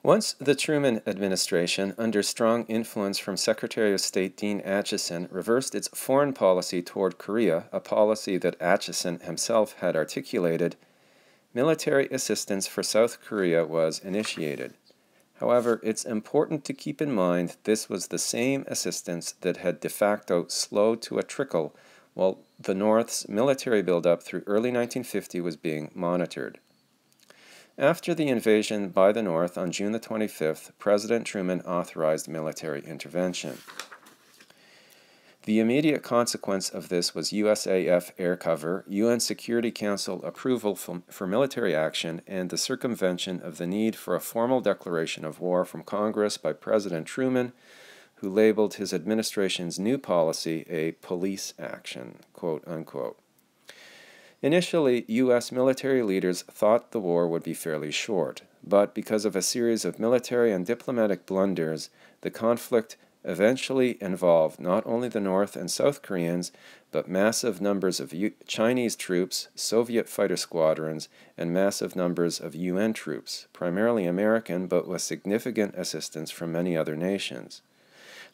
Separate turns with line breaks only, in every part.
Once the Truman administration, under strong influence from Secretary of State Dean Acheson, reversed its foreign policy toward Korea, a policy that Acheson himself had articulated, military assistance for South Korea was initiated. However, it's important to keep in mind this was the same assistance that had de facto slowed to a trickle while the North's military buildup through early 1950 was being monitored. After the invasion by the North on June the 25th, President Truman authorized military intervention. The immediate consequence of this was USAF air cover, UN Security Council approval for military action, and the circumvention of the need for a formal declaration of war from Congress by President Truman, who labeled his administration's new policy a police action, quote unquote. Initially, U.S. military leaders thought the war would be fairly short, but because of a series of military and diplomatic blunders, the conflict eventually involved not only the North and South Koreans, but massive numbers of Chinese troops, Soviet fighter squadrons, and massive numbers of UN troops, primarily American, but with significant assistance from many other nations.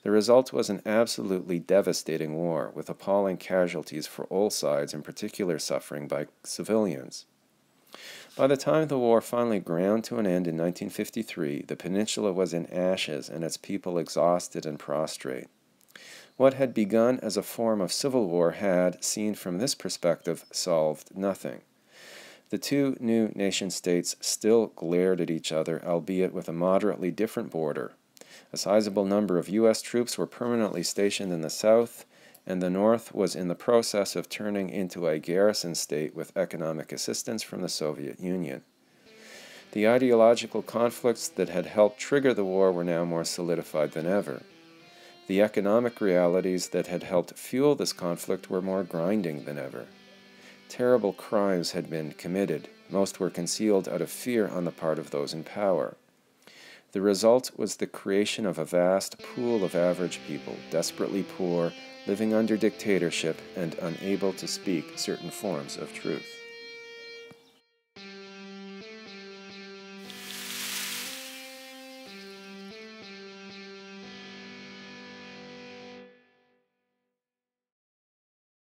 The result was an absolutely devastating war, with appalling casualties for all sides, in particular suffering by civilians. By the time the war finally ground to an end in 1953, the peninsula was in ashes and its people exhausted and prostrate. What had begun as a form of civil war had, seen from this perspective, solved nothing. The two new nation-states still glared at each other, albeit with a moderately different border. A sizable number of U.S. troops were permanently stationed in the South, and the North was in the process of turning into a garrison state with economic assistance from the Soviet Union. The ideological conflicts that had helped trigger the war were now more solidified than ever. The economic realities that had helped fuel this conflict were more grinding than ever. Terrible crimes had been committed. Most were concealed out of fear on the part of those in power. The result was the creation of a vast pool of average people, desperately poor, living under dictatorship and unable to speak certain forms of truth.